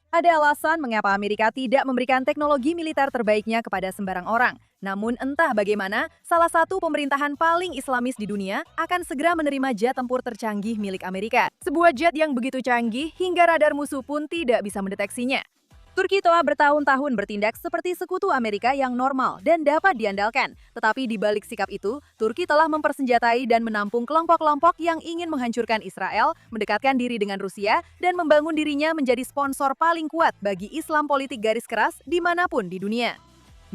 Ada alasan mengapa Amerika tidak memberikan teknologi militer terbaiknya kepada sembarang orang. Namun entah bagaimana, salah satu pemerintahan paling Islamis di dunia akan segera menerima jet tempur tercanggih milik Amerika. Sebuah jet yang begitu canggih hingga radar musuh pun tidak bisa mendeteksinya. Turki telah bertahun-tahun bertindak seperti sekutu Amerika yang normal dan dapat diandalkan. Tetapi di balik sikap itu, Turki telah mempersenjatai dan menampung kelompok-kelompok yang ingin menghancurkan Israel, mendekatkan diri dengan Rusia, dan membangun dirinya menjadi sponsor paling kuat bagi Islam politik garis keras dimanapun di dunia.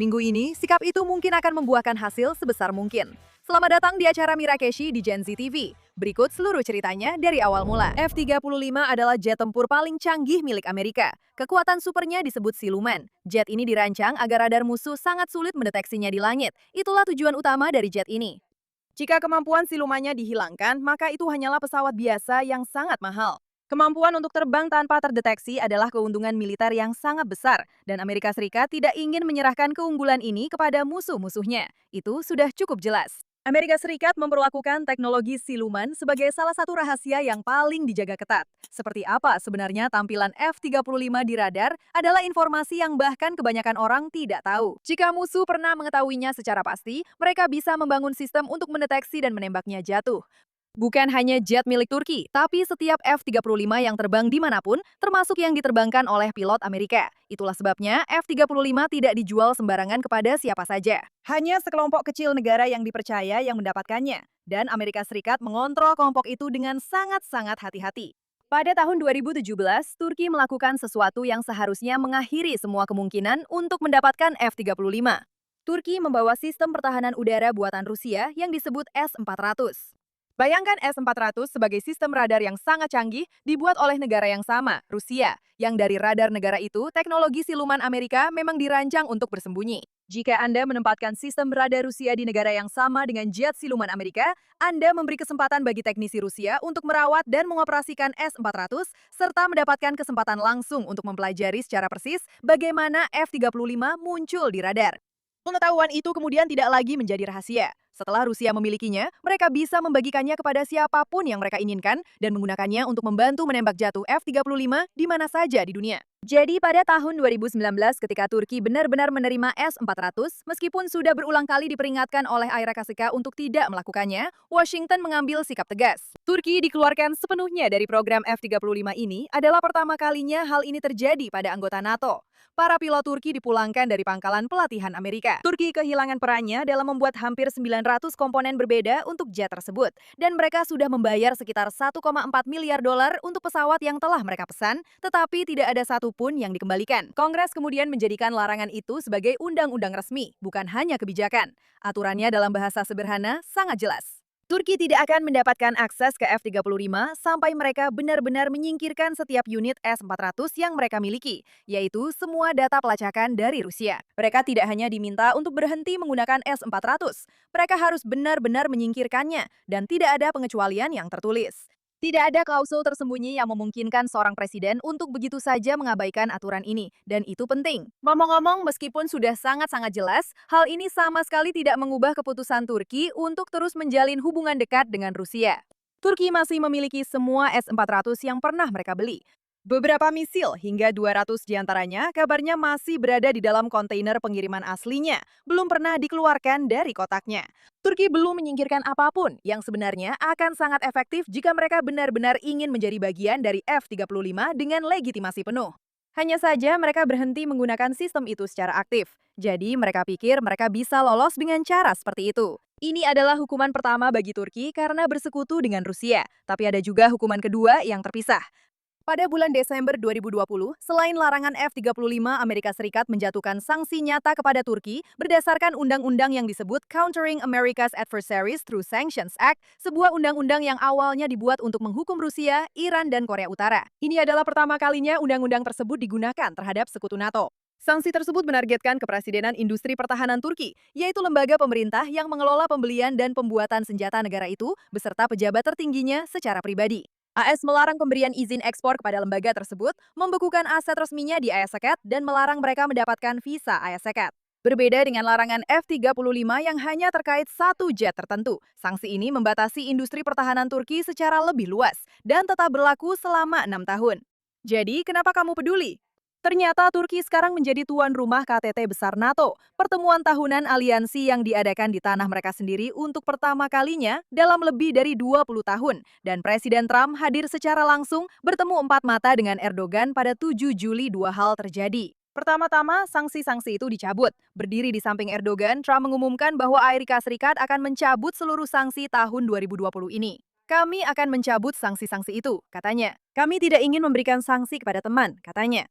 Minggu ini, sikap itu mungkin akan membuahkan hasil sebesar mungkin. Selamat datang di acara Mirakeshi di Gen Z TV. Berikut seluruh ceritanya dari awal mula. F-35 adalah jet tempur paling canggih milik Amerika. Kekuatan supernya disebut siluman. Jet ini dirancang agar radar musuh sangat sulit mendeteksinya di langit. Itulah tujuan utama dari jet ini. Jika kemampuan silumannya dihilangkan, maka itu hanyalah pesawat biasa yang sangat mahal. Kemampuan untuk terbang tanpa terdeteksi adalah keuntungan militer yang sangat besar, dan Amerika Serikat tidak ingin menyerahkan keunggulan ini kepada musuh-musuhnya. Itu sudah cukup jelas. Amerika Serikat memperlakukan teknologi siluman sebagai salah satu rahasia yang paling dijaga ketat. Seperti apa sebenarnya tampilan F-35 di radar adalah informasi yang bahkan kebanyakan orang tidak tahu. Jika musuh pernah mengetahuinya secara pasti, mereka bisa membangun sistem untuk mendeteksi dan menembaknya jatuh. Bukan hanya jet milik Turki, tapi setiap F-35 yang terbang dimanapun, termasuk yang diterbangkan oleh pilot Amerika. Itulah sebabnya F-35 tidak dijual sembarangan kepada siapa saja. Hanya sekelompok kecil negara yang dipercaya yang mendapatkannya. Dan Amerika Serikat mengontrol kelompok itu dengan sangat-sangat hati-hati. Pada tahun 2017, Turki melakukan sesuatu yang seharusnya mengakhiri semua kemungkinan untuk mendapatkan F-35. Turki membawa sistem pertahanan udara buatan Rusia yang disebut S-400. Bayangkan S-400 sebagai sistem radar yang sangat canggih dibuat oleh negara yang sama, Rusia, yang dari radar negara itu, teknologi siluman Amerika memang dirancang untuk bersembunyi. Jika Anda menempatkan sistem radar Rusia di negara yang sama dengan jet siluman Amerika, Anda memberi kesempatan bagi teknisi Rusia untuk merawat dan mengoperasikan S-400, serta mendapatkan kesempatan langsung untuk mempelajari secara persis bagaimana F-35 muncul di radar. Pengetahuan itu kemudian tidak lagi menjadi rahasia. Setelah Rusia memilikinya, mereka bisa membagikannya kepada siapapun yang mereka inginkan dan menggunakannya untuk membantu menembak jatuh F-35 di mana saja di dunia. Jadi pada tahun 2019 ketika Turki benar-benar menerima S-400, meskipun sudah berulang kali diperingatkan oleh ARKK untuk tidak melakukannya, Washington mengambil sikap tegas. Turki dikeluarkan sepenuhnya dari program F-35 ini adalah pertama kalinya hal ini terjadi pada anggota NATO. Para pilot Turki dipulangkan dari pangkalan pelatihan Amerika. Turki kehilangan perannya dalam membuat hampir 900 komponen berbeda untuk jet tersebut. Dan mereka sudah membayar sekitar 1,4 miliar dolar untuk pesawat yang telah mereka pesan, tetapi tidak ada satupun yang dikembalikan. Kongres kemudian menjadikan larangan itu sebagai undang-undang resmi, bukan hanya kebijakan. Aturannya dalam bahasa sederhana sangat jelas. Turki tidak akan mendapatkan akses ke F-35 sampai mereka benar-benar menyingkirkan setiap unit S-400 yang mereka miliki, yaitu semua data pelacakan dari Rusia. Mereka tidak hanya diminta untuk berhenti menggunakan S-400, mereka harus benar-benar menyingkirkannya dan tidak ada pengecualian yang tertulis. Tidak ada klausul tersembunyi yang memungkinkan seorang presiden untuk begitu saja mengabaikan aturan ini, dan itu penting. Ngomong-ngomong, meskipun sudah sangat-sangat jelas, hal ini sama sekali tidak mengubah keputusan Turki untuk terus menjalin hubungan dekat dengan Rusia. Turki masih memiliki semua S-400 yang pernah mereka beli. Beberapa misil, hingga 200 diantaranya, kabarnya masih berada di dalam kontainer pengiriman aslinya, belum pernah dikeluarkan dari kotaknya. Turki belum menyingkirkan apapun yang sebenarnya akan sangat efektif jika mereka benar-benar ingin menjadi bagian dari F-35 dengan legitimasi penuh. Hanya saja mereka berhenti menggunakan sistem itu secara aktif. Jadi mereka pikir mereka bisa lolos dengan cara seperti itu. Ini adalah hukuman pertama bagi Turki karena bersekutu dengan Rusia. Tapi ada juga hukuman kedua yang terpisah. Pada bulan Desember 2020, selain larangan F-35, Amerika Serikat menjatuhkan sanksi nyata kepada Turki berdasarkan undang-undang yang disebut Countering America's Adversaries Through Sanctions Act, sebuah undang-undang yang awalnya dibuat untuk menghukum Rusia, Iran, dan Korea Utara. Ini adalah pertama kalinya undang-undang tersebut digunakan terhadap sekutu NATO. Sanksi tersebut menargetkan Kepresidenan Industri Pertahanan Turki, yaitu lembaga pemerintah yang mengelola pembelian dan pembuatan senjata negara itu, beserta pejabat tertingginya secara pribadi. AS melarang pemberian izin ekspor kepada lembaga tersebut, membekukan aset resminya di AS Seket, dan melarang mereka mendapatkan visa AS Seket. Berbeda dengan larangan F-35 yang hanya terkait satu jet tertentu, sanksi ini membatasi industri pertahanan Turki secara lebih luas dan tetap berlaku selama 6 tahun. Jadi, kenapa kamu peduli? Ternyata Turki sekarang menjadi tuan rumah KTT besar NATO, pertemuan tahunan aliansi yang diadakan di tanah mereka sendiri untuk pertama kalinya dalam lebih dari 20 tahun. Dan Presiden Trump hadir secara langsung bertemu empat mata dengan Erdogan pada 7 Juli. Dua hal terjadi. Pertama-tama, sanksi-sanksi itu dicabut. Berdiri di samping Erdogan, Trump mengumumkan bahwa Amerika Serikat akan mencabut seluruh sanksi tahun 2020 ini. Kami akan mencabut sanksi-sanksi itu, katanya. Kami tidak ingin memberikan sanksi kepada teman, katanya.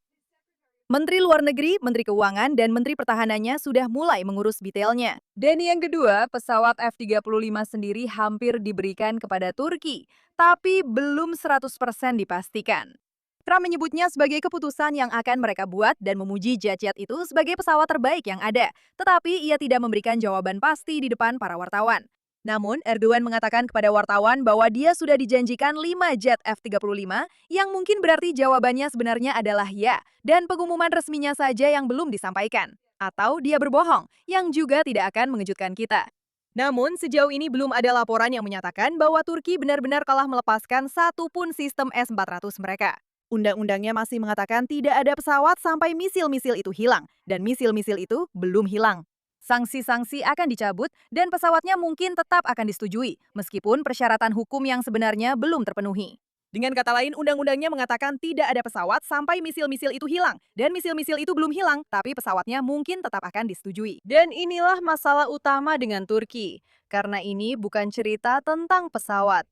Menteri Luar Negeri, Menteri Keuangan, dan Menteri Pertahanannya sudah mulai mengurus detailnya. Dan yang kedua, pesawat F-35 sendiri hampir diberikan kepada Turki, tapi belum 100% dipastikan. Trump menyebutnya sebagai keputusan yang akan mereka buat dan memuji jet-jet itu sebagai pesawat terbaik yang ada. Tetapi ia tidak memberikan jawaban pasti di depan para wartawan. Namun, Erdogan mengatakan kepada wartawan bahwa dia sudah dijanjikan 5 jet F-35 yang mungkin berarti jawabannya sebenarnya adalah ya, dan pengumuman resminya saja yang belum disampaikan. Atau dia berbohong, yang juga tidak akan mengejutkan kita. Namun, sejauh ini belum ada laporan yang menyatakan bahwa Turki benar-benar kalah melepaskan satu pun sistem S-400 mereka. Undang-undangnya masih mengatakan tidak ada pesawat sampai misil-misil itu hilang, dan misil-misil itu belum hilang. Sanksi-sanksi akan dicabut dan pesawatnya mungkin tetap akan disetujui, meskipun persyaratan hukum yang sebenarnya belum terpenuhi. Dengan kata lain, undang-undangnya mengatakan tidak ada pesawat sampai misil-misil itu hilang. Dan misil-misil itu belum hilang, tapi pesawatnya mungkin tetap akan disetujui. Dan inilah masalah utama dengan Turki. Karena ini bukan cerita tentang pesawat.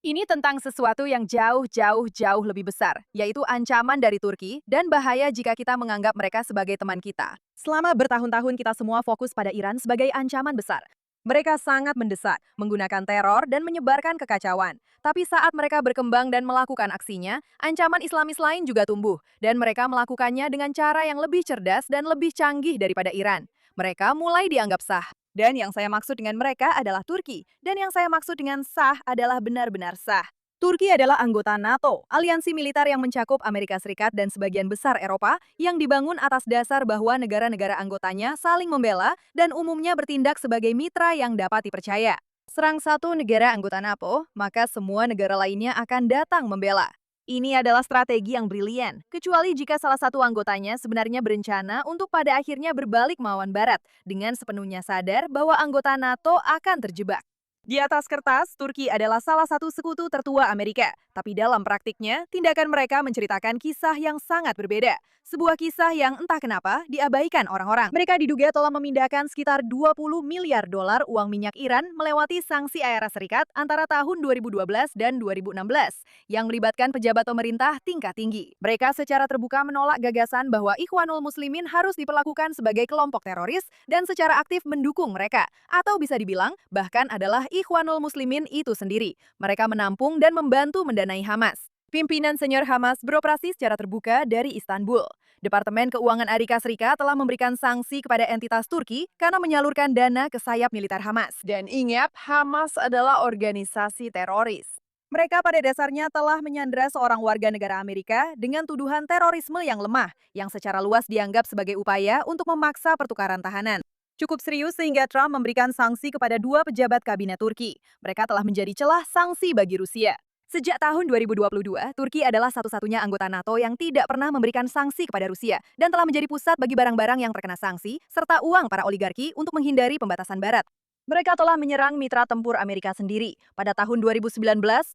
Ini tentang sesuatu yang jauh lebih besar, yaitu ancaman dari Turki dan bahaya jika kita menganggap mereka sebagai teman kita. Selama bertahun-tahun kita semua fokus pada Iran sebagai ancaman besar. Mereka sangat mendesak, menggunakan teror dan menyebarkan kekacauan. Tapi saat mereka berkembang dan melakukan aksinya, ancaman Islamis lain juga tumbuh, dan mereka melakukannya dengan cara yang lebih cerdas dan lebih canggih daripada Iran. Mereka mulai dianggap sah. Dan yang saya maksud dengan mereka adalah Turki. Dan yang saya maksud dengan sah adalah benar-benar sah. Turki adalah anggota NATO, aliansi militer yang mencakup Amerika Serikat dan sebagian besar Eropa yang dibangun atas dasar bahwa negara-negara anggotanya saling membela dan umumnya bertindak sebagai mitra yang dapat dipercaya. Serang satu negara anggota NATO, maka semua negara lainnya akan datang membela. Ini adalah strategi yang brilian, kecuali jika salah satu anggotanya sebenarnya berencana untuk pada akhirnya berbalik melawan Barat, dengan sepenuhnya sadar bahwa anggota NATO akan terjebak. Di atas kertas, Turki adalah salah satu sekutu tertua Amerika. Tapi dalam praktiknya, tindakan mereka menceritakan kisah yang sangat berbeda. Sebuah kisah yang entah kenapa diabaikan orang-orang. Mereka diduga telah memindahkan sekitar 20 miliar dolar uang minyak Iran melewati sanksi Amerika Serikat antara tahun 2012 dan 2016 yang melibatkan pejabat pemerintah tingkat tinggi. Mereka secara terbuka menolak gagasan bahwa Ikhwanul Muslimin harus diperlakukan sebagai kelompok teroris dan secara aktif mendukung mereka. Atau bisa dibilang, bahkan adalah Ikhwanul Muslimin itu sendiri. Mereka menampung dan membantu mendanai Hamas. Pimpinan senior Hamas beroperasi secara terbuka dari Istanbul. Departemen Keuangan Amerika Serikat telah memberikan sanksi kepada entitas Turki karena menyalurkan dana ke sayap militer Hamas. Dan ingat, Hamas adalah organisasi teroris. Mereka pada dasarnya telah menyandera seorang warga negara Amerika dengan tuduhan terorisme yang lemah, yang secara luas dianggap sebagai upaya untuk memaksa pertukaran tahanan. Cukup serius sehingga Trump memberikan sanksi kepada dua pejabat kabinet Turki. Mereka telah menjadi celah sanksi bagi Rusia. Sejak tahun 2022, Turki adalah satu-satunya anggota NATO yang tidak pernah memberikan sanksi kepada Rusia dan telah menjadi pusat bagi barang-barang yang terkena sanksi serta uang para oligarki untuk menghindari pembatasan Barat. Mereka telah menyerang mitra tempur Amerika sendiri. Pada tahun 2019,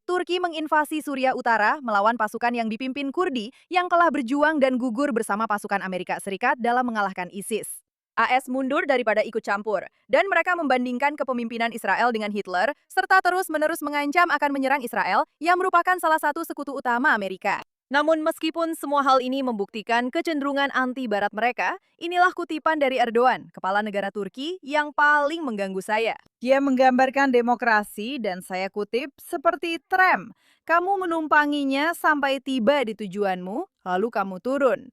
Turki menginvasi Suriah Utara melawan pasukan yang dipimpin Kurdi yang telah berjuang dan gugur bersama pasukan Amerika Serikat dalam mengalahkan ISIS. AS mundur daripada ikut campur, dan mereka membandingkan kepemimpinan Israel dengan Hitler, serta terus-menerus mengancam akan menyerang Israel yang merupakan salah satu sekutu utama Amerika. Namun meskipun semua hal ini membuktikan kecenderungan anti-Barat mereka, inilah kutipan dari Erdogan, kepala negara Turki yang paling mengganggu saya. Dia menggambarkan demokrasi dan saya kutip seperti tram. Kamu menumpanginya sampai tiba di tujuanmu, lalu kamu turun.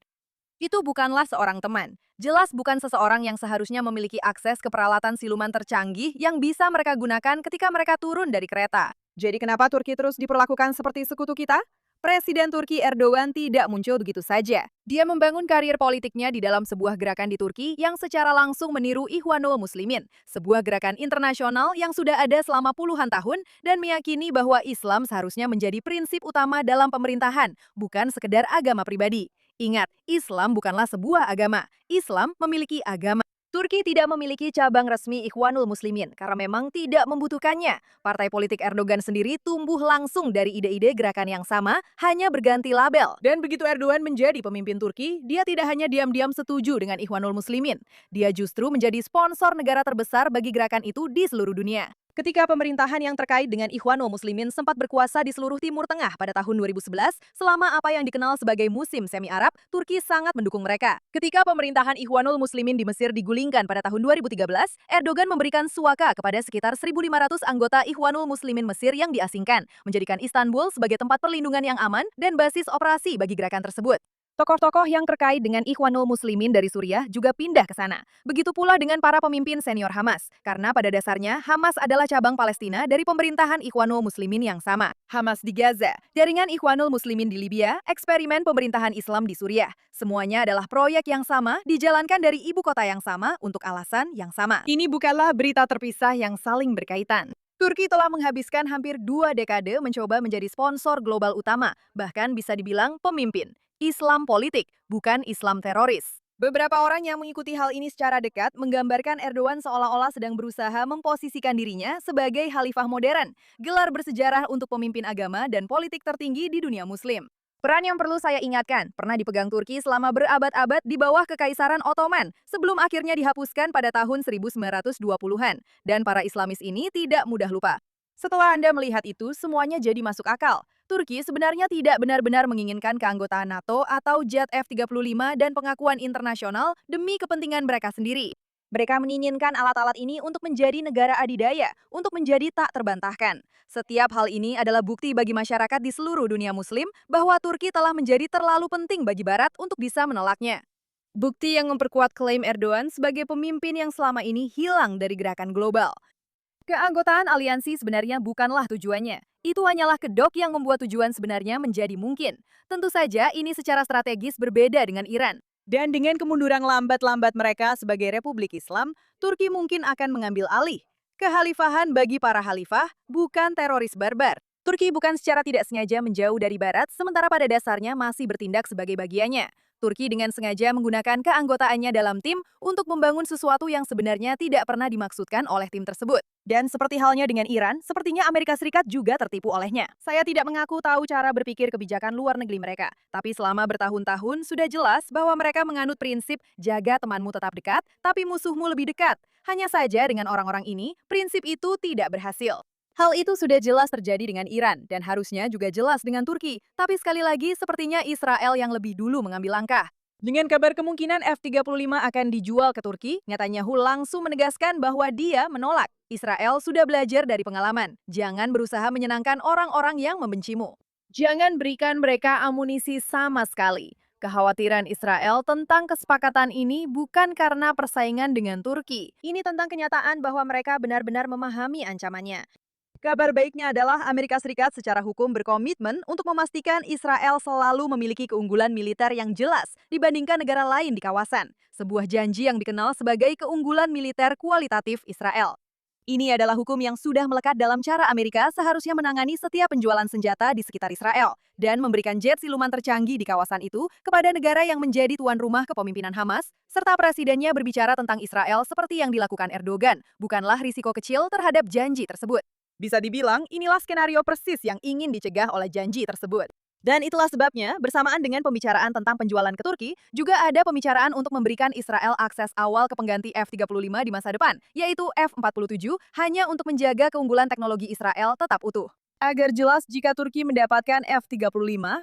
Itu bukanlah seorang teman. Jelas bukan seseorang yang seharusnya memiliki akses ke peralatan siluman tercanggih yang bisa mereka gunakan ketika mereka turun dari kereta. Jadi kenapa Turki terus diperlakukan seperti sekutu kita? Presiden Turki Erdogan tidak muncul begitu saja. Dia membangun karir politiknya di dalam sebuah gerakan di Turki yang secara langsung meniru Ikhwanul Muslimin, sebuah gerakan internasional yang sudah ada selama puluhan tahun dan meyakini bahwa Islam seharusnya menjadi prinsip utama dalam pemerintahan, bukan sekedar agama pribadi. Ingat, Islam bukanlah sebuah agama. Islam memiliki agama. Turki tidak memiliki cabang resmi Ikhwanul Muslimin karena memang tidak membutuhkannya. Partai politik Erdogan sendiri tumbuh langsung dari ide-ide gerakan yang sama, hanya berganti label. Dan begitu Erdogan menjadi pemimpin Turki, dia tidak hanya diam-diam setuju dengan Ikhwanul Muslimin. Dia justru menjadi sponsor negara terbesar bagi gerakan itu di seluruh dunia. Ketika pemerintahan yang terkait dengan Ikhwanul Muslimin sempat berkuasa di seluruh Timur Tengah pada tahun 2011, selama apa yang dikenal sebagai musim semi Arab, Turki sangat mendukung mereka. Ketika pemerintahan Ikhwanul Muslimin di Mesir digulingkan pada tahun 2013, Erdogan memberikan suaka kepada sekitar 1.500 anggota Ikhwanul Muslimin Mesir yang diasingkan, menjadikan Istanbul sebagai tempat perlindungan yang aman dan basis operasi bagi gerakan tersebut. Tokoh-tokoh yang terkait dengan Ikhwanul Muslimin dari Suriah juga pindah ke sana. Begitu pula dengan para pemimpin senior Hamas, karena pada dasarnya Hamas adalah cabang Palestina dari pemerintahan Ikhwanul Muslimin yang sama. Hamas di Gaza, jaringan Ikhwanul Muslimin di Libya, eksperimen pemerintahan Islam di Suriah. Semuanya adalah proyek yang sama, dijalankan dari ibu kota yang sama untuk alasan yang sama. Ini bukanlah berita terpisah yang saling berkaitan. Turki telah menghabiskan hampir 2 dekade mencoba menjadi sponsor global utama, bahkan bisa dibilang pemimpin. Islam politik, bukan Islam teroris. Beberapa orang yang mengikuti hal ini secara dekat menggambarkan Erdogan seolah-olah sedang berusaha memposisikan dirinya sebagai khalifah modern, gelar bersejarah untuk pemimpin agama dan politik tertinggi di dunia muslim. Peran yang perlu saya ingatkan, pernah dipegang Turki selama berabad-abad di bawah Kekaisaran Ottoman, sebelum akhirnya dihapuskan pada tahun 1920-an, dan para Islamis ini tidak mudah lupa. Setelah Anda melihat itu, semuanya jadi masuk akal. Turki sebenarnya tidak benar-benar menginginkan keanggotaan NATO atau JAD F-35 dan pengakuan internasional demi kepentingan mereka sendiri. Mereka menginginkan alat-alat ini untuk menjadi negara adidaya, untuk menjadi tak terbantahkan. Setiap hal ini adalah bukti bagi masyarakat di seluruh dunia muslim bahwa Turki telah menjadi terlalu penting bagi Barat untuk bisa menolaknya. Bukti yang memperkuat klaim Erdogan sebagai pemimpin yang selama ini hilang dari gerakan global. Keanggotaan aliansi sebenarnya bukanlah tujuannya. Itu hanyalah kedok yang membuat tujuan sebenarnya menjadi mungkin. Tentu saja ini secara strategis berbeda dengan Iran. Dan dengan kemunduran lambat-lambat mereka sebagai Republik Islam, Turki mungkin akan mengambil alih. Kekhalifahan bagi para khalifah, bukan teroris barbar. Turki bukan secara tidak sengaja menjauh dari Barat, sementara pada dasarnya masih bertindak sebagai bagiannya. Turki dengan sengaja menggunakan keanggotaannya dalam tim untuk membangun sesuatu yang sebenarnya tidak pernah dimaksudkan oleh tim tersebut. Dan seperti halnya dengan Iran, sepertinya Amerika Serikat juga tertipu olehnya. Saya tidak mengaku tahu cara berpikir kebijakan luar negeri mereka, tapi selama bertahun-tahun sudah jelas bahwa mereka menganut prinsip jaga temanmu tetap dekat, tapi musuhmu lebih dekat. Hanya saja dengan orang-orang ini, prinsip itu tidak berhasil. Hal itu sudah jelas terjadi dengan Iran dan harusnya juga jelas dengan Turki. Tapi sekali lagi sepertinya Israel yang lebih dulu mengambil langkah. Dengan kabar kemungkinan F-35 akan dijual ke Turki, Netanyahu langsung menegaskan bahwa dia menolak. Israel sudah belajar dari pengalaman. Jangan berusaha menyenangkan orang-orang yang membencimu. Jangan berikan mereka amunisi sama sekali. Kekhawatiran Israel tentang kesepakatan ini bukan karena persaingan dengan Turki. Ini tentang kenyataan bahwa mereka benar-benar memahami ancamannya. Kabar baiknya adalah Amerika Serikat secara hukum berkomitmen untuk memastikan Israel selalu memiliki keunggulan militer yang jelas dibandingkan negara lain di kawasan. Sebuah janji yang dikenal sebagai keunggulan militer kualitatif Israel. Ini adalah hukum yang sudah melekat dalam cara Amerika seharusnya menangani setiap penjualan senjata di sekitar Israel dan memberikan jet siluman tercanggih di kawasan itu kepada negara yang menjadi tuan rumah kepemimpinan Hamas, serta presidennya berbicara tentang Israel seperti yang dilakukan Erdogan, bukanlah risiko kecil terhadap janji tersebut. Bisa dibilang, inilah skenario persis yang ingin dicegah oleh janji tersebut. Dan itulah sebabnya, bersamaan dengan pembicaraan tentang penjualan ke Turki, juga ada pembicaraan untuk memberikan Israel akses awal ke pengganti F-35 di masa depan, yaitu F-47, hanya untuk menjaga keunggulan teknologi Israel tetap utuh. Agar jelas jika Turki mendapatkan F-35,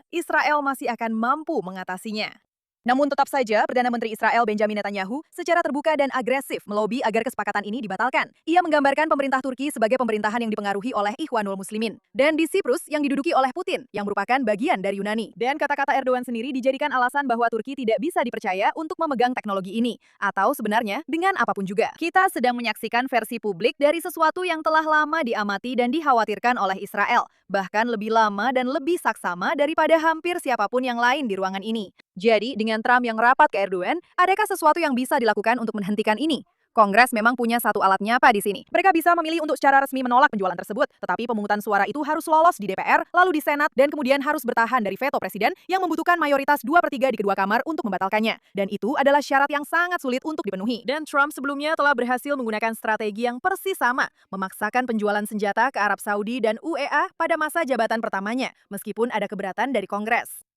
Israel masih akan mampu mengatasinya. Namun tetap saja, Perdana Menteri Israel Benjamin Netanyahu secara terbuka dan agresif melobi agar kesepakatan ini dibatalkan. Ia menggambarkan pemerintah Turki sebagai pemerintahan yang dipengaruhi oleh Ikhwanul Muslimin. Dan di Siprus yang diduduki oleh Putin, yang merupakan bagian dari Yunani. Dan kata-kata Erdogan sendiri dijadikan alasan bahwa Turki tidak bisa dipercaya untuk memegang teknologi ini. Atau sebenarnya, dengan apapun juga. Kita sedang menyaksikan versi publik dari sesuatu yang telah lama diamati dan dikhawatirkan oleh Israel. Bahkan lebih lama dan lebih saksama daripada hampir siapapun yang lain di ruangan ini. Jadi, dengan Trump yang rapat ke Erdogan, adakah sesuatu yang bisa dilakukan untuk menghentikan ini? Kongres memang punya satu alat nyapa di sini. Mereka bisa memilih untuk secara resmi menolak penjualan tersebut, tetapi pemungutan suara itu harus lolos di DPR, lalu di Senat, dan kemudian harus bertahan dari veto presiden yang membutuhkan mayoritas 2/3 di kedua kamar untuk membatalkannya. Dan itu adalah syarat yang sangat sulit untuk dipenuhi. Dan Trump sebelumnya telah berhasil menggunakan strategi yang persis sama, memaksakan penjualan senjata ke Arab Saudi dan UEA pada masa jabatan pertamanya, meskipun ada keberatan dari Kongres.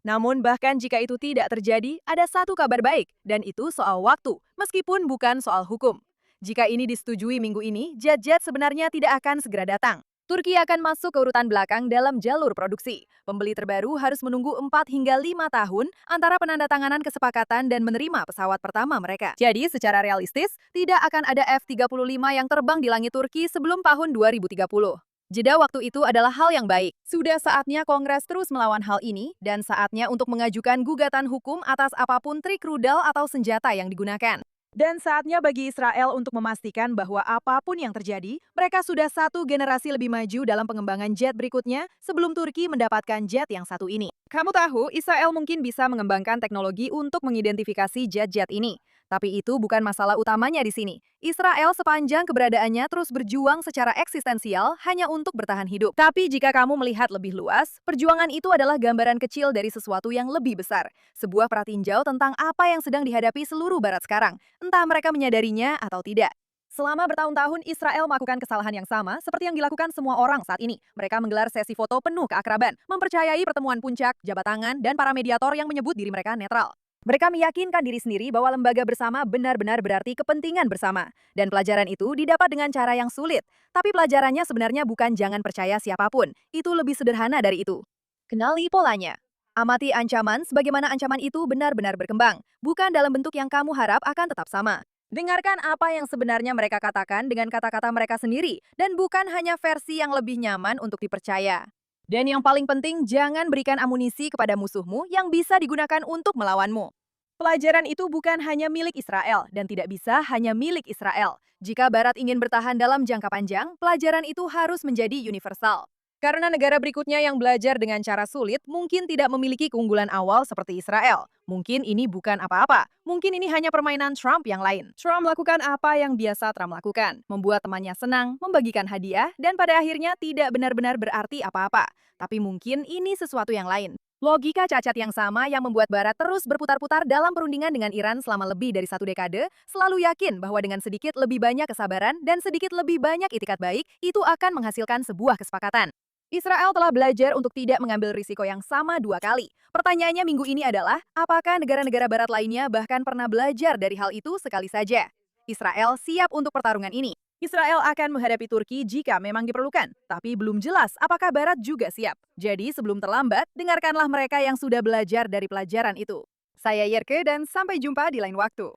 Namun bahkan jika itu tidak terjadi, ada satu kabar baik, dan itu soal waktu, meskipun bukan soal hukum. Jika ini disetujui minggu ini, jet-jet sebenarnya tidak akan segera datang. Turki akan masuk ke urutan belakang dalam jalur produksi. Pembeli terbaru harus menunggu 4 hingga 5 tahun antara penandatanganan kesepakatan dan menerima pesawat pertama mereka. Jadi secara realistis, tidak akan ada F-35 yang terbang di langit Turki sebelum tahun 2030. Jeda waktu itu adalah hal yang baik. Sudah saatnya Kongres terus melawan hal ini, dan saatnya untuk mengajukan gugatan hukum atas apapun trik rudal atau senjata yang digunakan. Dan saatnya bagi Israel untuk memastikan bahwa apapun yang terjadi, mereka sudah satu generasi lebih maju dalam pengembangan jet berikutnya sebelum Turki mendapatkan jet yang satu ini. Kamu tahu, Israel mungkin bisa mengembangkan teknologi untuk mengidentifikasi jet-jet ini. Tapi itu bukan masalah utamanya di sini. Israel sepanjang keberadaannya terus berjuang secara eksistensial hanya untuk bertahan hidup. Tapi jika kamu melihat lebih luas, perjuangan itu adalah gambaran kecil dari sesuatu yang lebih besar. Sebuah pratinjau tentang apa yang sedang dihadapi seluruh Barat sekarang, entah mereka menyadarinya atau tidak. Selama bertahun-tahun, Israel melakukan kesalahan yang sama seperti yang dilakukan semua orang saat ini. Mereka menggelar sesi foto penuh keakraban, mempercayai pertemuan puncak, jabat tangan, dan para mediator yang menyebut diri mereka netral. Mereka meyakinkan diri sendiri bahwa lembaga bersama benar-benar berarti kepentingan bersama. Dan pelajaran itu didapat dengan cara yang sulit. Tapi pelajarannya sebenarnya bukan jangan percaya siapapun. Itu lebih sederhana dari itu. Kenali polanya. Amati ancaman sebagaimana ancaman itu benar-benar berkembang. Bukan dalam bentuk yang kamu harap akan tetap sama. Dengarkan apa yang sebenarnya mereka katakan dengan kata-kata mereka sendiri. Dan bukan hanya versi yang lebih nyaman untuk dipercaya. Dan yang paling penting, jangan berikan amunisi kepada musuhmu yang bisa digunakan untuk melawanmu. Pelajaran itu bukan hanya milik Israel dan tidak bisa hanya milik Israel. Jika Barat ingin bertahan dalam jangka panjang, pelajaran itu harus menjadi universal. Karena negara berikutnya yang belajar dengan cara sulit mungkin tidak memiliki keunggulan awal seperti Israel. Mungkin ini bukan apa-apa. Mungkin ini hanya permainan Trump yang lain. Trump melakukan apa yang biasa Trump lakukan. Membuat temannya senang, membagikan hadiah, dan pada akhirnya tidak benar-benar berarti apa-apa. Tapi mungkin ini sesuatu yang lain. Logika cacat yang sama yang membuat Barat terus berputar-putar dalam perundingan dengan Iran selama lebih dari 1 dekade, selalu yakin bahwa dengan sedikit lebih banyak kesabaran dan sedikit lebih banyak itikat baik, itu akan menghasilkan sebuah kesepakatan. Israel telah belajar untuk tidak mengambil risiko yang sama 2 kali. Pertanyaannya minggu ini adalah, apakah negara-negara Barat lainnya bahkan pernah belajar dari hal itu sekali saja? Israel siap untuk pertarungan ini. Israel akan menghadapi Turki jika memang diperlukan, tapi belum jelas apakah Barat juga siap. Jadi sebelum terlambat, dengarkanlah mereka yang sudah belajar dari pelajaran itu. Saya Yerke dan sampai jumpa di lain waktu.